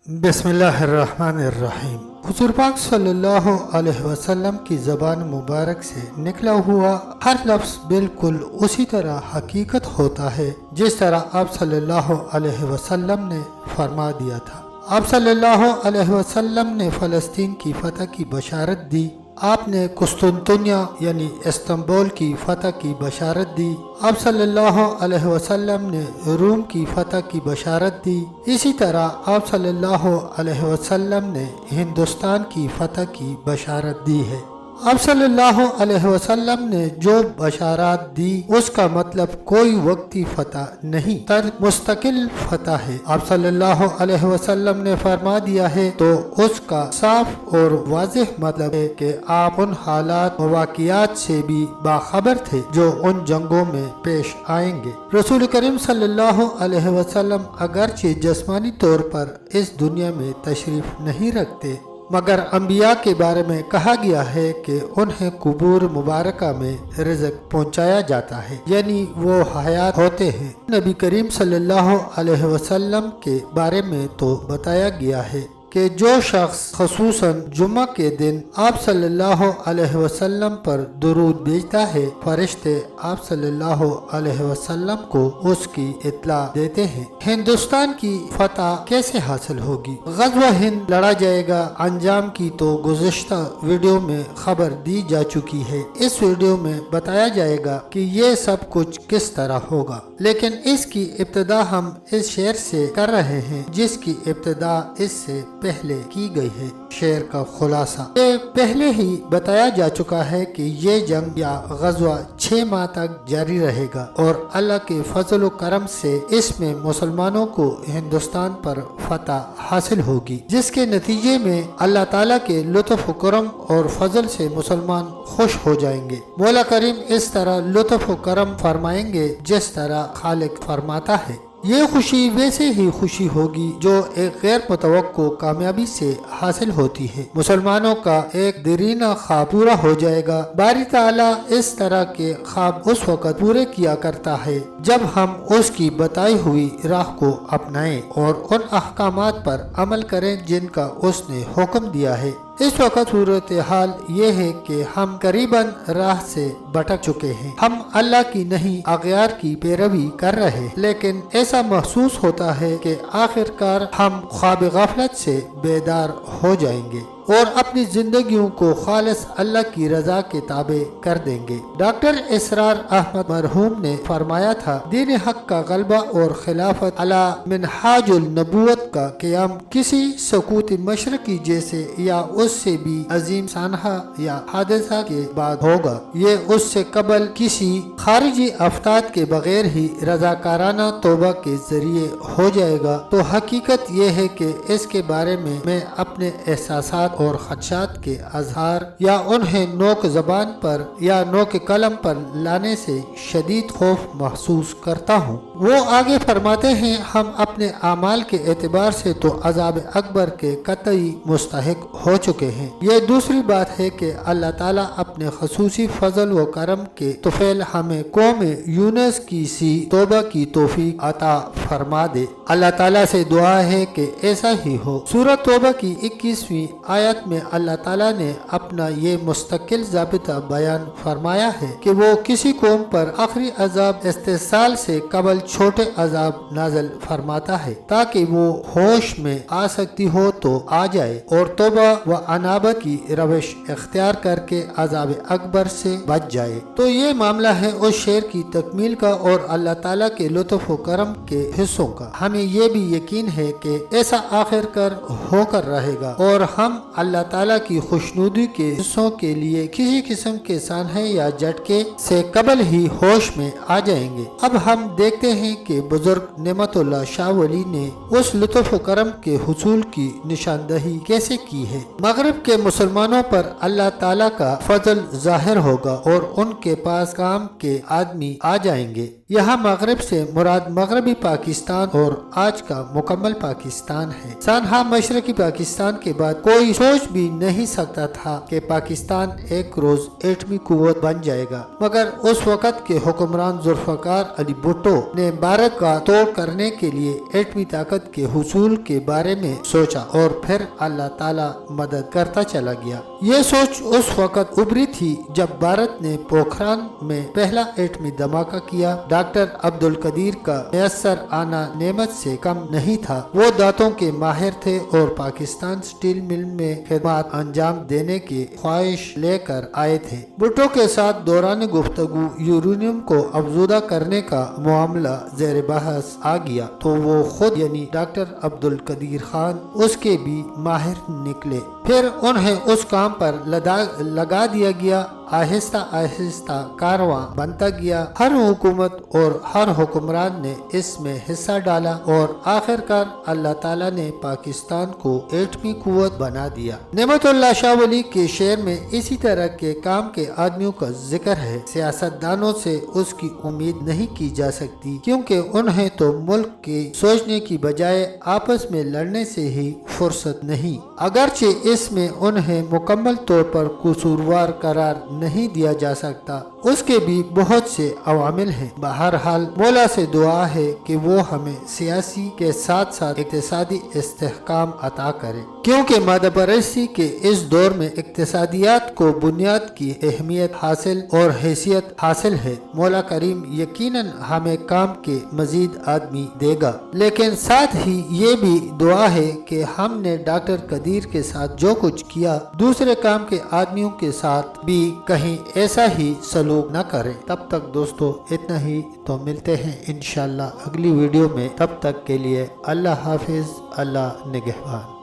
बिस्मिल्लाहिर्रहमानिर्रहीम। हुज़ूर पाक सल्लल्लाहु अलैहि वसल्लम की ज़बान मुबारक से निकला हुआ हर लफ्ज़ बिल्कुल उसी तरह हकीकत होता है जिस तरह आप सल्लल्लाहु अलैहि वसल्लम ने फरमा दिया था। आप सल्लल्लाहु अलैहि वसल्लम ने फ़लस्तीन की फ़तह की बशारत दी। आपने कुस्तुनतुनिया यानी इस्तांबुल की फ़तह की बशारत दी। आप सल्लल्लाहु अलैहि वसल्लम ने रूम की फ़तह की बशारत दी। इसी तरह आप सल्लल्लाहु अलैहि वसल्लम ने हिंदुस्तान की फ़तह की बशारत दी है। आप सल्लल्लाहु अलैहि वसल्लम ने जो बशारात दी उसका मतलब कोई वक्ती फतह नहीं तर मुस्तकिल फतह है। आप सल्लल्लाहु अलैहि वसल्लम ने फरमा दिया है तो उसका साफ और वाज़ेह मतलब है कि आप उन हालात वाक़ियात से भी बाखबर थे जो उन जंगों में पेश आएंगे। रसूल करीम सल्लल्लाहु अलैहि वसल्लम अगरचे जिस्मानी तौर पर इस दुनिया में तशरीफ नहीं रखते मगर अंबिया के बारे में कहा गया है कि उन्हें कुबूर मुबारका में रिज़्क़ पहुंचाया जाता है, यानी वो हयात होते हैं। नबी करीम सल्लल्लाहु अलैहि वसल्लम के बारे में तो बताया गया है कि जो शख्स खसूसन जुम्मा के दिन आप सल्लल्लाहु अलैहि वसल्लम पर दुरूद भेजता है, फरिश्ते आप सल्लल्लाहु अलैहि वसल्लम को उसकी इत्ला देते हैं। हिंदुस्तान की फतह कैसे हासिल होगी? ग़ज़वा हिंद लड़ा जाएगा। अंजाम की तो गुज़िश्ता वीडियो में खबर दी जा चुकी है। इस वीडियो में बताया जाएगा कि ये सब कुछ किस तरह होगा, लेकिन इसकी इब्तिदा हम इस शेर से कर रहे हैं जिसकी इब्तिदा इससे पहले की गई है। शेर का खुलासा ये पहले ही बताया जा चुका है कि ये जंग या ग़ज़वा 6 माह तक जारी रहेगा और अल्लाह के फजल व करम से इसमें मुसलमानों को हिंदुस्तान पर फतह हासिल होगी, जिसके नतीजे में अल्लाह ताला के लुत्फ़ व करम और फजल से मुसलमान खुश हो जाएंगे। मौला करीम इस तरह लुत्फ़ व करम फरमाएंगे जिस तरह खालिक फरमाता है। ये खुशी वैसे ही खुशी होगी जो एक गैर मुतवक्को कामयाबी से हासिल होती है। मुसलमानों का एक देरीना ख्वाब पूरा हो जाएगा। बारी ताला इस तरह के ख्वाब उस वक़्त पूरे किया करता है जब हम उसकी बताई हुई राह को अपनाएं और उन अहकामात पर अमल करें जिनका उसने हुक्म दिया है। इस वक्त सूरत हाल ये है कि हम करीबन राह से भटक चुके हैं। हम अल्लाह की नहीं अग़यार की पैरवी कर रहे हैं, लेकिन ऐसा महसूस होता है कि आखिरकार हम ख्वाब गफलत से बेदार हो जाएंगे और अपनी जिंदगियों को खालिस अल्लाह की रजा के ताबे कर देंगे। डॉक्टर इसरार अहमद मरहूम ने फरमाया था, दीन हक का गलबा और खिलाफत अला मिनहाजुल नबूवत का क़याम किसी सकूत मशरकी जैसे या उससे भी अजीम सानहा या हादसा के बाद होगा। ये उससे कबल किसी खारिजी अफ्ताद के बगैर ही रजाकाराना तौबा के जरिए हो जाएगा। तो हकीकत ये है कि इसके बारे में मैं अपने एहसासात और खदशात के अजहार या उन्हें नोक ज़बान पर या नोक कलम पर लाने से शदीद खौफ महसूस करता हूँ। वो आगे फरमाते हैं, हम अपने आमाल के एतबार से तो अज़ाब अकबर के कतई मुस्तहिक हो चुके हैं। ये दूसरी बात है कि अल्लाह ताला अपने खसूसी फजल व करम के तुफैल हमें कौम यूनुस की सी तौबा की तौफीक अता फरमा दे। अल्लाह ताला से दुआ है कि ऐसा ही हो। सूरत तौबा की 21वीं आयत में अल्लाह ताला ने अपना ये मुस्तकिल ज़ाबिता बयान फरमाया है कि वो किसी कौम पर आखिरी अजाब इस्तिसाल से कबल छोटे अजाब नाज़िल फरमाता है ताकि वो होश में आ सकती हो तो आ जाए और तौबा व अनाबत की रविश इख्तियार करके अजाब अकबर से बच जाए। तो ये मामला है उस शेर की तकमील का और अल्लाह ताला के लुत्फ़ व करम के हिस्सों का। हमें ये भी यकीन है कि ऐसा आखिरकार होकर रहेगा और हम अल्लाह ताला की खुशनुदी के हिस्सों के लिए किसी किस्म के सानहे या झटके से कबल ही होश में आ जाएंगे। अब हम देखते हैं कि बुजुर्ग नेमतुल्लाह शाह वली ने उस लुत्फ़ व करम के हुसूल की निशानदही कैसे की है। मगरिब के मुसलमानों पर अल्लाह ताला का फजल जाहिर होगा और उनके पास काम के आदमी आ जाएंगे। यहाँ मगरब से मुराद मगरबी पाकिस्तान और आज का मुकम्मल पाकिस्तान है। सानहा मशरकी पाकिस्तान के बाद कोई सोच भी नहीं सकता था कि पाकिस्तान एक रोज एटमी कुव्वत बन जाएगा, मगर उस वक़्त के हुक्मरान जुल्फ़िकार अली भुट्टो ने भारत का तोड़ करने के लिए एटमी ताकत के हुसूल के बारे में सोचा और फिर अल्लाह ताला मदद करता चला गया। ये सोच उस वक़्त उभरी थी जब भारत ने पोखरान में पहला एटमी धमाका किया। डॉक्टर अब्दुल कदीर का मैसर आना नेमत से कम नहीं था। वो दांतों के माहिर थे और पाकिस्तान स्टील मिल में खिदमत अंजाम देने की ख्वाहिश लेकर आए थे। भुट्टो के साथ दौरान गुफ्तगू यूरेनियम को अफजूदा करने का मामला ज़ेर बहस आ गया तो वो खुद यानी डॉक्टर अब्दुल कदीर खान उसके भी माहिर निकले। फिर उन्हें उस काम पर लगा दिया गया। आहिस्ता आहिस्ता कारवां बनता गया। हर हुकूमत और हर हुक्मरान ने इसमें हिस्सा डाला और आखिरकार अल्लाह ताला ने पाकिस्तान को एटमी कुव्वत बना दिया। नेमतुल्लाह शाह वली के शेर में इसी तरह के काम के आदमियों का जिक्र है। सियासतदानों से उसकी उम्मीद नहीं की जा सकती, क्योंकि उन्हें तो मुल्क के सोचने की बजाय आपस में लड़ने से ही फुर्सत नहीं। अगरचे इसमें उन्हें मुकम्मल तौर पर कसूरवार करार नहीं दिया जा सकता, उसके भी बहुत से अवामिल हैं। बहरहाल मौला से दुआ है कि वो हमें सियासी के साथ साथ इक्तिसादी इस्तेहकाम अता करे, क्योंकि मादपरस्ती के इस दौर में इक्तिसादियात को बुनियाद की अहमियत हासिल और हैसियत हासिल है। मौला करीम यकीनन हमें काम के मजीद आदमी देगा, लेकिन साथ ही ये भी दुआ है कि हमने डॉक्टर कदीर के साथ जो कुछ किया दूसरे काम के आदमियों के साथ भी कहीं ऐसा ही सलूक न करें। तब तक दोस्तों इतना ही, तो मिलते हैं इंशाल्लाह अगली वीडियो में। तब तक के लिए अल्लाह हाफिज, अल्लाह निगहबान।